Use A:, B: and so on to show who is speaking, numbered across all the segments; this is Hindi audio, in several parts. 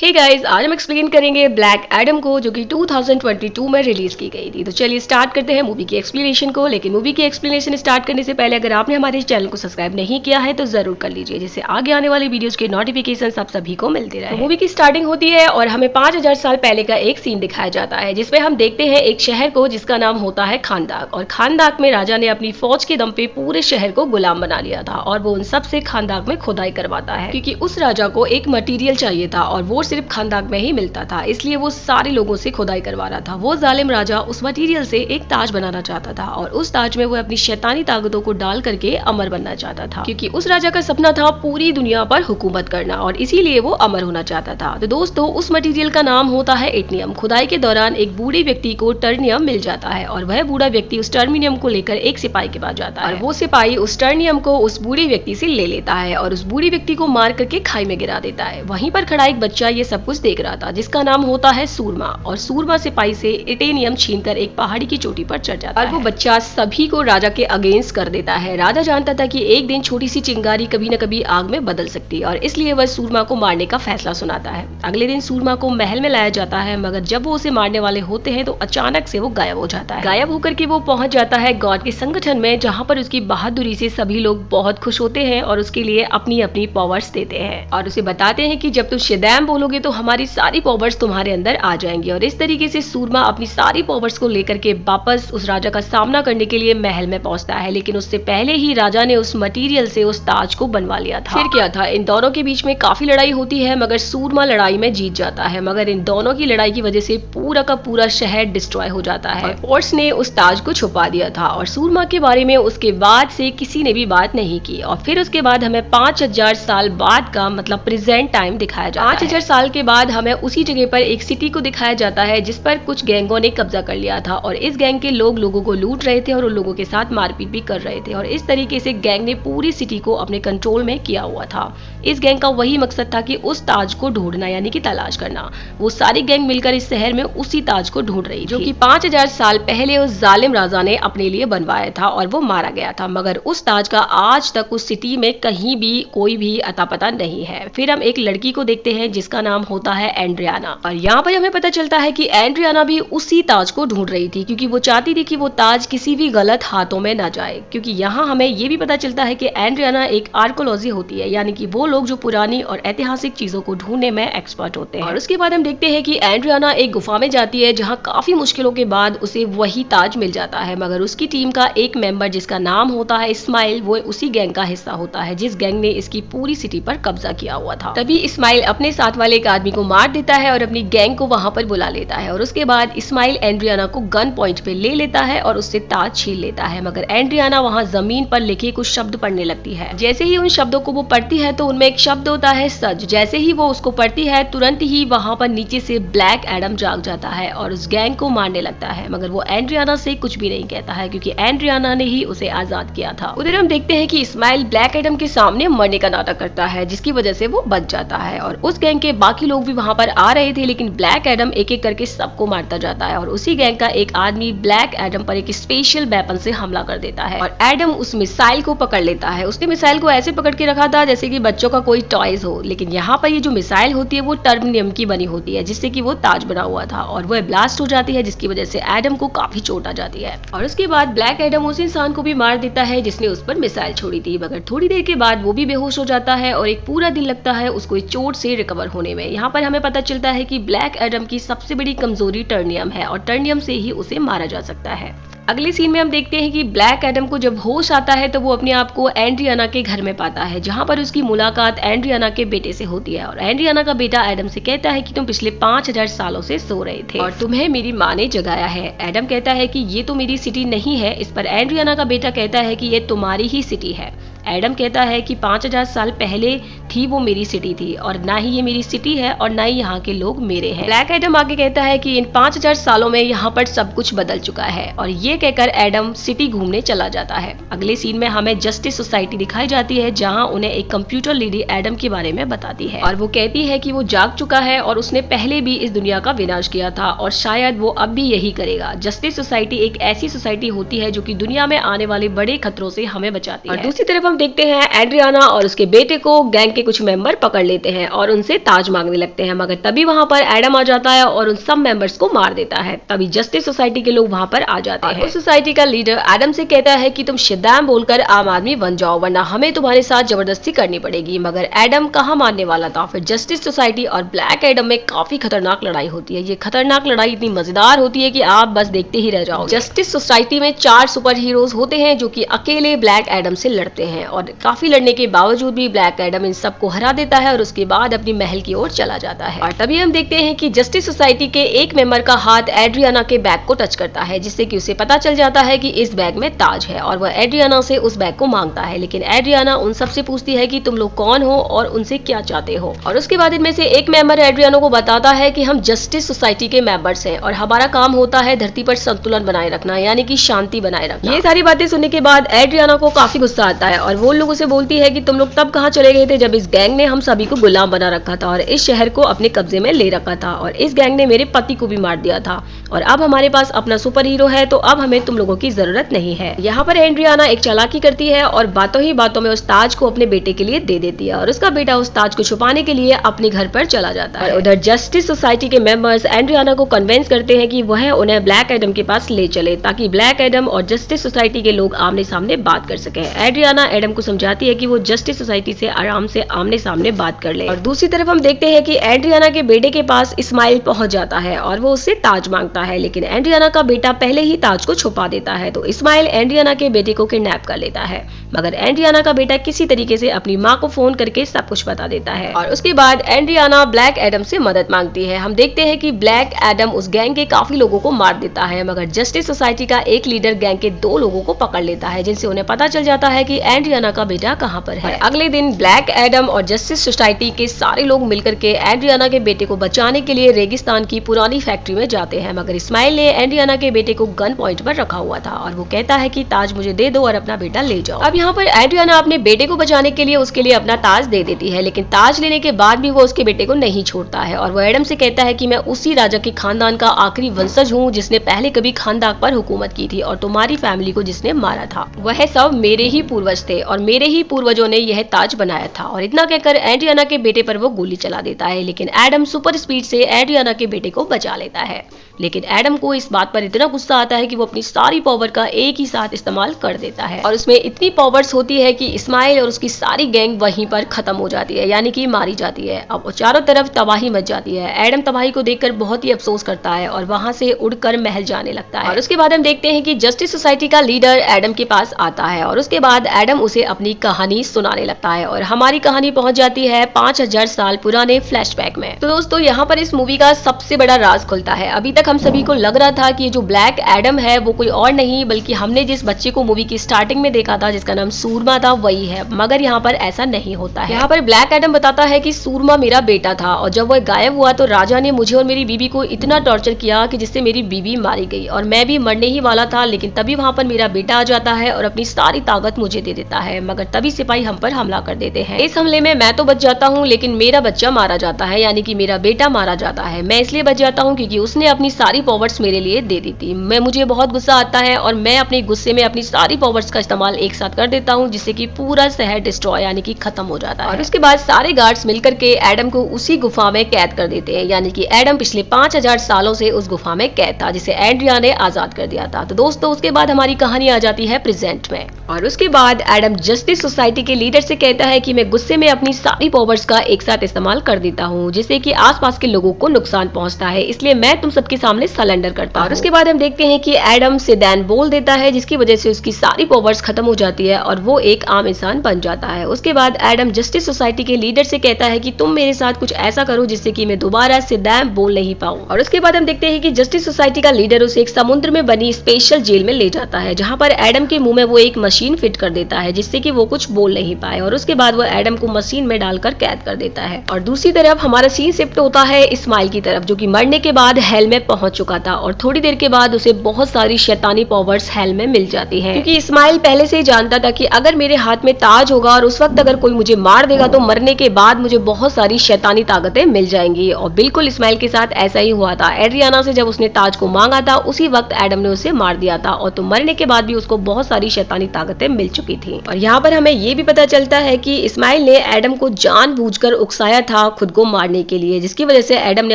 A: हे गाइस, आज हम एक्सप्लेन करेंगे ब्लैक एडम को, जो कि 2022 में रिलीज की गई थी। तो चलिए स्टार्ट करते हैं मूवी की एक्सप्लेनेशन को। लेकिन मूवी की एक्सप्लेनेशन स्टार्ट करने से पहले अगर आपने हमारे चैनल को सब्सक्राइब नहीं किया है तो जरूर कर लीजिए, जिससे आगे आने वाली वीडियोस के नोटिफिकेशन आप सभी को मिलते रहे। तो मूवी की स्टार्टिंग होती है और हमें 5000 साल पहले का एक सीन दिखाया जाता है, जिसमें हम देखते हैं एक शहर को जिसका नाम होता है खानदाक। और खानदाक में राजा ने अपनी फौज के दम पे पूरे शहर को गुलाम बना लिया था और वो उन सबसे खानदाक में खुदाई करवाता है, क्योंकि उस राजा को एक मटेरियल चाहिए था और वो सिर्फ खानदाक में ही मिलता था। इसलिए वो सारे लोगों से खुदाई करवा रहा था। वो जालिम राजा उस मटेरियल से एक ताज बनाना चाहता था और उस ताज में वो अपनी शैतानी ताकतों को डाल करके अमर बनना चाहता था, क्योंकि उस राजा का सपना था पूरी दुनिया पर हुकूमत करना और इसीलिए वो अमर होना चाहता था। तो दोस्तों, उस मटेरियल का नाम होता है एटनियम। खुदाई के दौरान एक बूढ़े व्यक्ति को टर्नियम मिल जाता है और वह बूढ़ा व्यक्ति उस टर्मिनियम को लेकर एक सिपाही के पास जाता है और वो सिपाही उस टर्नियम को उस बूढ़े व्यक्ति से ले लेता है और उस बूढ़े व्यक्ति को मार करके खाई में गिरा देता है। वहीं पर खड़ा एक बच्चा ये सब कुछ देख रहा था, जिसका नाम होता है सूरमा। और सूरमा सिपाही से एटेनियम छीनकर एक पहाड़ी की चोटी पर चढ़ जाता है और वो बच्चा सभी को राजा के अगेंस्ट कर देता है। राजा जानता था कि एक दिन छोटी सी चिंगारी कभी न कभी आग में बदल सकती है और इसलिए वह सूरमा को मारने का फैसला सुनाता है। अगले दिन सूरमा को महल में लाया जाता है, मगर जब वो उसे मारने वाले होते हैं तो अचानक से वो गायब हो जाता है। गायब होकर के वो पहुंच जाता है गॉड के संगठन में, जहाँ पर उसकी बहादुरी से सभी लोग बहुत खुश होते हैं और उसके लिए अपनी अपनी पावर्स देते हैं और उसे बताते हैं कि जब तुम शदैम बोलोगे तो हमारी सारी पावर्स तुम्हारे अंदर आ जाएंगी। और इस तरीके से सूरमा अपनी सारी पावर्स को लेकर के वापस उस राजा का सामना करने के लिए महल में पहुंचता है। लेकिन उससे पहले ही राजा ने उस मटेरियल से उस ताज को बनवा लिया था। फिर क्या था, इन दोनों के बीच में काफी लड़ाई होती है, मगर सूरमा लड़ाई में जीत जाता है। मगर इन दोनों की लड़ाई की वजह से पूरा का पूरा शहर डिस्ट्रॉय हो जाता है। फोर्स ने उस ताज को छुपा दिया था और सूरमा के बारे में उसके बाद से किसी ने भी बात नहीं की। और फिर उसके बाद हमें 5000 साल बाद का मतलब प्रेजेंट टाइम दिखाया जाता है। 5000 साल के बाद हमें उसी जगह पर एक सिटी को दिखाया जाता है जिस पर कुछ गैंगों ने कब्जा कर लिया था और इस गैंग के लोग लोगों को लूट रहे थे और उन लोगों के साथ मारपीट भी कर रहे थे। और इस तरीके से गैंग ने पूरी सिटी को अपने कंट्रोल में किया हुआ था। इस गैंग का वही मकसद था कि उस ताज को ढूंढना, यानी कि तलाश करना। वो सारी गैंग मिलकर इस शहर में उसी ताज को ढूंढ रही थी, जो कि 5000 साल पहले उस जालिम राजा ने अपने लिए बनवाया था और वो मारा गया था। मगर उस ताज का आज तक उस सिटी में कहीं भी कोई भी अता पता नहीं है। फिर हम एक लड़की को देखते हैं जिसका नाम होता है एंड्रियाना और यहाँ पर हमें पता चलता है कि एंड्रियाना भी उसी ताज को ढूंढ रही थी, क्योंकि वो चाहती थी कि वो ताज किसी भी गलत हाथों में ना जाए। क्योंकि यहाँ हमें ये भी पता चलता है कि एंड्रियाना एक आर्कोलॉजी होती है, यानी कि वो लोग जो पुरानी और ऐतिहासिक चीजों को ढूंढने में एक्सपर्ट होते हैं। और उसके बाद हम देखते हैं कि एंड्रियाना एक गुफा में जाती है, जहाँ काफी मुश्किलों के बाद उसे वही ताज मिल जाता है। मगर उसकी टीम का एक मेंबर जिसका नाम होता है इस्माइल, वो उसी गैंग का हिस्सा होता है जिस गैंग ने इसकी पूरी सिटी पर कब्जा किया हुआ था। तभी इस्माइल अपने साथ वाले एक आदमी को मार देता है और अपनी गैंग को वहां पर बुला लेता है और उसके बाद इस्माइल एंड्रियाना को गन पॉइंट पे ले लेता है और उससे ताज छीन लेता है। मगर एंड्रियाना वहां जमीन पर लिखे कुछ शब्द पढ़ने लगती है। जैसे ही उन शब्दों को वो पढ़ती है तो उनमें एक शब्द होता है सच। जैसे ही वो उसको पढ़ती है तुरंत ही वहां पर नीचे से ब्लैक एडम जाग जाता है और उस गैंग को मारने लगता है। मगर वो एंड्रियाना से कुछ भी नहीं कहता है, क्योंकि एंड्रियाना ने ही उसे आजाद किया था। उधर हम देखते हैं कि इस्माइल ब्लैक एडम के सामने मरने का नाटक करता है, जिसकी वजह से वो बच जाता है। और उस गैंग के बाकी लोग भी वहां पर आ रहे थे, लेकिन ब्लैक एडम एक एक करके सबको मारता जाता है और उसी गैंग का एक आदमी ब्लैक एडम पर एक स्पेशल वेपन से हमला कर देता है और एडम उस मिसाइल को पकड़ लेता है। उसने मिसाइल को ऐसे पकड़ के रखा था जैसे कि बच्चों का कोई टॉयज हो, लेकिन यहाँ पर ये जो मिसाइल होती है वो टर्मिनियम की बनी होती है, जिससे कि वो ताज बना हुआ था और वो ब्लास्ट हो जाती है, जिसकी वजह से एडम को काफी चोट आ जाती है। और उसके बाद ब्लैक एडम उस इंसान को भी मार देता है जिसने उस पर मिसाइल छोड़ी थी। मगर थोड़ी देर के बाद वो भी बेहोश हो जाता है और एक पूरा दिन लगता है उसको इस चोट से रिकवर होने में। यहाँ पर हमें पता चलता है कि ब्लैक एडम की सबसे बड़ी कमजोरी टर्नियम है और टर्नियम से ही उसे मारा जा सकता है। अगले सीन में हम देखते हैं कि ब्लैक एडम को जब होश आता है तो वो अपने आप को एंड्रियाना के घर में पाता है, जहां पर उसकी मुलाकात एंड्रियाना के बेटे से होती है। और एंड्रियाना का बेटा एडम से कहता है कि तुम पिछले 5000 सालों से सो रहे थे और तुम्हें मेरी माँ ने जगाया है। एडम कहता है कि ये तो मेरी सिटी नहीं है। इस पर एंड्रियाना का बेटा कहता है कि ये तुम्हारी ही सिटी है। एडम कहता है कि 5000 साल पहले थी वो मेरी सिटी थी और ना ही ये मेरी सिटी है और ना ही यहाँ के लोग मेरे हैं। ब्लैक एडम आगे कहता है कि इन 5000 सालों में यहाँ पर सब कुछ बदल चुका है और ये कहकर एडम सिटी घूमने चला जाता है। अगले सीन में हमें जस्टिस सोसाइटी दिखाई जाती है, जहाँ उन्हें एक कंप्यूटर लेडी एडम के बारे में बताती है और वो कहती है कि वो जाग चुका है और उसने पहले भी इस दुनिया का विनाश किया था और शायद वो अब भी यही करेगा। जस्टिस सोसाइटी एक ऐसी सोसाइटी होती है जो कि दुनिया में आने वाले बड़े खतरों से हमें बचाती है। और दूसरी तरफ हम देखते हैं एड्रियाना और उसके बेटे को गैंग के कुछ मेंबर पकड़ लेते हैं और उनसे ताज मांगने लगते हैं, मगर तभी वहां पर एडम आ जाता है और उन सब मेंबर्स को मार देता है। तभी जस्टिस सोसाइटी के लोग वहां पर आ जाते हैं। उस सोसाइटी का लीडर एडम से कहता है कि तुम शद्दाम बोलकर आम आदमी बन जाओ, वरना हमें तुम्हारे साथ जबरदस्ती करनी पड़ेगी। मगर एडम कहाँ मानने वाला था। फिर जस्टिस सोसाइटी और ब्लैक एडम में काफी खतरनाक लड़ाई होती है। ये खतरनाक लड़ाई इतनी मजेदार होती है कि आप बस देखते ही रह जाओ। जस्टिस सोसाइटी में 4 सुपर हीरोज होते हैं जो कि अकेले ब्लैक एडम से लड़ते हैं और काफी लड़ने के बावजूद भी ब्लैक एडम इन सबको हरा देता है और उसके बाद अपनी महल की ओर चला जाता है। और तभी हम देखते हैं कि जस्टिस सोसाइटी के एक मेंबर का हाथ एड्रियाना के बैग को टच करता है, जिससे कि उसे पता चल जाता है कि इस बैग में ताज है और वह एड्रियाना से उस बैग को मांगता है। लेकिन एड्रियाना उन सबसे पूछती है कि तुम लोग कौन हो और उनसे क्या चाहते हो। और उसके बाद इनमें से एक मेंबर एड्रियाना को बताता है कि हम जस्टिस सोसाइटी के मेंबर्स हैं और हमारा काम होता है धरती पर संतुलन बनाए रखना, यानी कि शांति बनाए रखना। ये सारी बातें सुनने के बाद एड्रियाना को काफी गुस्सा आता है और वो लोगों से बोलती है कि तुम लोग तब कहाँ चले गए थे जब इस गैंग ने हम सभी को गुलाम बना रखा था और इस शहर को अपने कब्जे में ले रखा था, और इस गैंग ने मेरे पति को भी मार दिया था, और अब हमारे पास अपना सुपर हीरो है, तो अब हमें तुम लोगों की जरूरत नहीं है। यहाँ पर एड्रियाना एक चालाकी करती है और बातों ही बातों में उस ताज को अपने बेटे के लिए दे देती है और उसका बेटा उस ताज को छुपाने के लिए अपने घर पर चला जाता है। उधर जस्टिस सोसाइटी के मेंबर्स एड्रियाना को कन्विंस करते हैं कि वह उन्हें ब्लैक एडम के पास ले चले, ताकि ब्लैक एडम और जस्टिस सोसाइटी के लोग आमने सामने बात कर सके। एड्रियाना एडम को समझाती है कि वो जस्टिस सोसाइटी से आराम से आमने सामने बात कर ले। और दूसरी तरफ हम देखते हैं कि एड्रियाना के बेटे के पास इस्माइल पहुंच जाता है और वो उससे ताज मांगता है, लेकिन एड्रियाना का बेटा पहले ही ताज को छुपा देता है। तो इस्माइल एड्रियाना के बेटे को किडनैप कर लेता है, मगर एड्रियाना का बेटा किसी तरीके से अपनी माँ को फोन करके सब कुछ बता देता है। और उसके बाद एड्रियाना ब्लैक एडम से मदद मांगती है। हम देखते हैं कि ब्लैक एडम उस गैंग के काफी लोगों को मार देता है, मगर जस्टिस सोसाइटी का एक लीडर गैंग के 2 लोगों को पकड़ लेता है, जिनसे उन्हें पता चल जाता है कि एड्रियाना का बेटा कहाँ पर है। अगले दिन ब्लैक एडम और जस्टिस सोसाइटी के सारे लोग मिलकर के एड्रियाना के बेटे को बचाने के लिए रेगिस्तान की पुरानी फैक्ट्री में जाते हैं, मगर इस्माइल ने एड्रियाना के बेटे को गन पॉइंट पर रखा हुआ था और वो कहता है कि ताज मुझे दे दो और अपना बेटा ले जाओ। अब यहाँ पर एड्रियाना अपने बेटे को बचाने के लिए उसके लिए अपना ताज दे देती है, लेकिन ताज लेने के बाद भी वो उसके बेटे को नहीं छोड़ता है और वो एडम से कहता है कि मैं उसी राजा के खानदान का आखिरी वंशज हूँ जिसने पहले कभी खानदान पर हुकूमत की थी, और तुम्हारी फैमिली को जिसने मारा था वह सब मेरे ही पूर्वज थे और मेरे ही पूर्वजों ने यह ताज बनाया था। और इतना कहकर एड्रियाना के बेटे पर वो गोली चला देता है, लेकिन एडम सुपर स्पीड से एड्रियाना के बेटे को बचा लेता है। लेकिन एडम को इस बात पर इतना गुस्सा आता है कि वो अपनी सारी पावर का एक ही साथ इस्तेमाल कर देता है और उसमें इतनी पावर्स होती है कि इस्माइल और उसकी सारी गैंग वहीं पर खत्म हो जाती है, यानी कि मारी जाती है। अब वो चारों तरफ तबाही मच जाती है। एडम तबाही को देखकर बहुत ही अफसोस करता है और वहां से उड़कर महल जाने लगता है। और उसके बाद हम देखते हैं कि जस्टिस सोसाइटी का लीडर एडम के पास आता है और उसके बाद एडम उसे अपनी कहानी सुनाने लगता है और हमारी कहानी पहुंच जाती है 5000 साल पुराने फ्लैशबैक में। तो दोस्तों यहाँ पर इस मूवी का सबसे बड़ा राज खुलता है। अभी तक हम सभी को लग रहा था कि जो ब्लैक एडम है वो कोई और नहीं बल्कि हमने जिस बच्चे को मूवी की स्टार्टिंग में देखा था जिसका नाम सूरमा था वही है, मगर यहाँ पर ऐसा नहीं होता है। यहाँ पर ब्लैक एडम बताता है कि सूरमा मेरा बेटा था और जब वह गायब हुआ तो राजा ने मुझे और मेरी बीवी को इतना टॉर्चर किया कि जिससे मेरी बीवी मारी गई और मैं भी मरने ही वाला था, लेकिन तभी वहां पर मेरा बेटा आ जाता है और अपनी सारी ताकत मुझे दे देता है, मगर तभी सिपाही हम पर हमला कर देते हैं। इस हमले में मैं तो बच जाता हूँ लेकिन मेरा बच्चा मारा जाता है, यानी कि मेरा बेटा मारा जाता है। मैं इसलिए बच जाता हूँ क्योंकि उसने अपनी सारी पावर्स मेरे लिए दे दी थी। मुझे बहुत गुस्सा आता है और मैं अपने गुस्से में अपनी सारी पावर्स का इस्तेमाल एक साथ कर देता हूँ, जिससे कि पूरा शहर डिस्ट्रॉय यानी कि खत्म हो जाता है। और उसके बाद सारे गार्ड्स मिलकर के एडम को उसी गुफा में कैद कर देते हैं, यानी कि एडम पिछले 5000 सालों से उस गुफा में कैद था जिसे एड्रिया ने आजाद कर दिया था। तो दोस्तों उसके बाद हमारी कहानी आ जाती है प्रेजेंट में और उसके बाद एडम जस्टिस सोसाइटी के लीडर से कहता है कि मैं गुस्से में अपनी सारी पावर्स का एक साथ इस्तेमाल कर देता हूँ जिससे कि आसपास के लोगों को नुकसान पहुंचता है, इसलिए मैं तुम सबके सामने सरेंडर करता हूँ। और उसके बाद हम देखते हैं कि एडम सिदैन बोल देता है जिसकी वजह से उसकी सारी पावर्स खत्म हो जाती है और वो एक आम इंसान बन जाता है। उसके बाद एडम जस्टिस सोसाइटी के लीडर से कहता है कि तुम मेरे साथ कुछ ऐसा करो जिससे कि मैं दोबारा सिदैन बोल नहीं पाऊं। और उसके बाद हम देखते हैं कि जस्टिस सोसाइटी का लीडर उसे एक समुद्र में बनी स्पेशल जेल में ले जाता है जहां पर एडम के मुंह में वो एक मशीन फिट कर देता है जिससे कि वो कुछ बोल नहीं पाए और उसके बाद वो एडम को मशीन में डालकर कैद कर देता है। और दूसरी तरफ हमारा सीन शिफ्ट होता है इस्माइल की तरफ जो कि मरने के बाद हेल में पहुंच चुका था और थोड़ी देर के बाद उसे बहुत सारी शैतानी पावर्स हेल में मिल जाती हैं, क्योंकि इस्माइल पहले से ही जानता था कि अगर मेरे हाथ में ताज होगा और उस वक्त अगर कोई मुझे मार देगा तो मरने के बाद मुझे बहुत सारी शैतानी ताकतें मिल जाएंगी। और बिल्कुल इस्माइल के साथ ऐसा ही हुआ था। एड्रियाना से जब उसने ताज को मांगा था उसी वक्त एडम ने उसे मार दिया था और तो मरने के बाद भी उसको बहुत सारी शैतानी ताकतें मिल चुकी थी। और यहाँ पर हमें ये भी पता चलता है कि इस्माइल ने एडम को जानबूझकर उकसाया था खुद को मारने के लिए, जिसकी वजह से एडम ने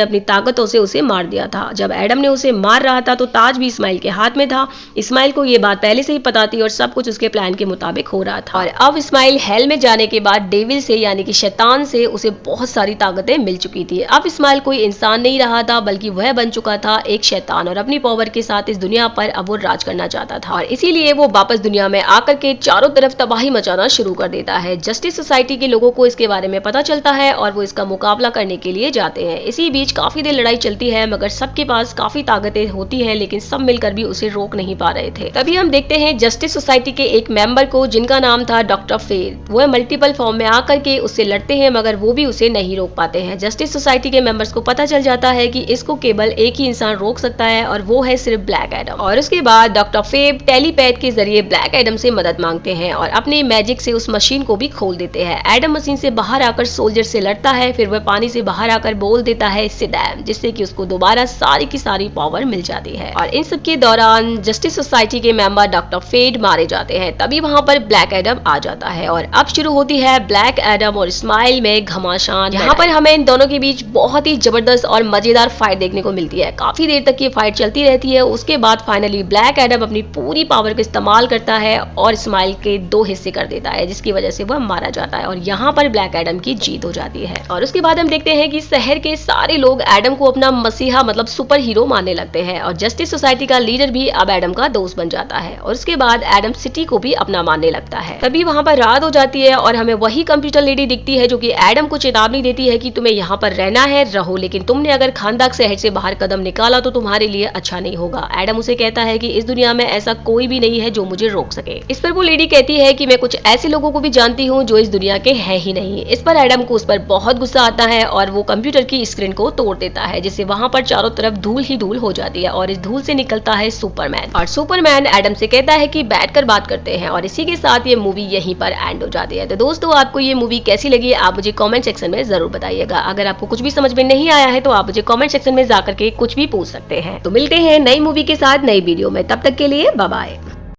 A: अपनी ताकतों से उसे मार दिया था। जब एडम ने उसे मार रहा था तो ताज भी इस्माइल के हाथ में था। इस्माइल को ये बात पहले से ही पता थी और सब कुछ उसके प्लान के मुताबिक हो रहा था। और अब इस्माइल हेल में जाने के बाद डेविल से यानी कि शैतान से उसे बहुत सारी ताकतें मिल चुकी थी। अब इस्माइल कोई इंसान नहीं रहा था बल्कि वह बन चुका था एक शैतान और अपनी पावर के साथ इस दुनिया पर अब वो राज करना चाहता था। और इसीलिए वो वापस दुनिया में आकर के चारों तरफ तबाही मचाना शुरू कर देता है। जस्टिस सोसाइटी के लोगों को इसके बारे में पता चलता है और वो इसका मुकाबला करने के लिए जाते हैं। इसी बीच काफी देर लड़ाई चलती है मगर सबके पास काफी ताकतें होती हैं, लेकिन सब मिलकर भी उसे रोक नहीं पा रहे थे। तभी हम देखते हैं जस्टिस सोसाइटी के एक मेंबर को जिनका नाम था डॉक्टर फेड। वो मल्टीपल फॉर्म में आकर के उससे लड़ते हैं मगर वो भी उसे नहीं रोक पाते हैं। जस्टिस सोसाइटी के मेंबर्स को पता चल जाता है कि इसको केवल एक ही इंसान रोक सकता है और वो है सिर्फ ब्लैक एडम। और उसके बाद डॉक्टर फेब टेलीपैथ के जरिए ब्लैक एडम से मदद मांगते हैं और अपने मैजिक से उस मशीन को भी खोल देते हैं। एडम मशीन से बाहर आकर सोल्जर से लड़ता है, फिर वह पानी से बाहर आकर बोल देता है सिडैम, जिससे कि उसको दोबारा सारी की सारी पावर मिल जाती है। और इन सब के दौरान जस्टिस सोसाइटी के मेंबर डॉक्टर फेड मारे जाते हैं। तभी वहां पर ब्लैक एडम आ जाता है और अब शुरू होती है ब्लैक एडम और इस्माइल में घमासान। यहाँ पर हमें इन दोनों के बीच बहुत ही जबरदस्त और मजेदार फाइट देखने को मिलती है। काफी देर तक ये फाइट चलती रहती है। उसके बाद फाइनली ब्लैक एडम अपनी पूरी पावर का इस्तेमाल करता है और इस्माइल के 2 हिस्से कर देता है, जिसकी वजह से वह मारा जाता है और यहाँ पर ब्लैक एडम की जीत हो जाती है। और उसके बाद हम देखते हैं कि शहर के सारे लोग एडम को अपना मसीहा मतलब सुपर हीरो मानने लगते हैं और जस्टिस सोसाइटी का लीडर भी अब एडम का दोस्त बन जाता है। और उसके बाद एडम सिटी को भी अपना मानने लगता है। तभी वहां पर रात हो जाती है और हमें वही कंप्यूटर लेडी दिखती है जो कि एडम को चेतावनी देती है कि तुम्हें यहाँ पर रहना है रहो, लेकिन तुमने अगर खानदाक शहर से बाहर कदम निकाला तो तुम्हारे लिए अच्छा नहीं होगा। एडम उसे कहता है कि इस दुनिया में ऐसा कोई भी नहीं है जो मुझे रोक सके। इस पर वो लेडी कहती है कि मैं कुछ ऐसे लोगों को भी जानती हूँ जो इस दुनिया के हैं ही नहीं। इस पर एडम को उस पर बहुत गुस्सा आता है और वो कंप्यूटर की स्क्रीन को तोड़ देता है, जिससे वहां पर चारों तरफ धूल ही धूल हो जाती है और इस धूल से निकलता है सुपरमैन। और सुपरमैन एडम से कहता है कि बैठकर बात करते हैं और इसी के साथ ये मूवी यहीं पर एंड हो जाती है। तो दोस्तों आपको ये मूवी कैसी लगी आप मुझे कमेंट सेक्शन में जरूर बताइएगा। अगर आपको कुछ भी समझ में नहीं आया है तो आप मुझे कमेंट सेक्शन में जाकर के कुछ भी पूछ सकते हैं। तो मिलते हैं नई मूवी के साथ नई वीडियो में, तब तक के लिए बाय बाय।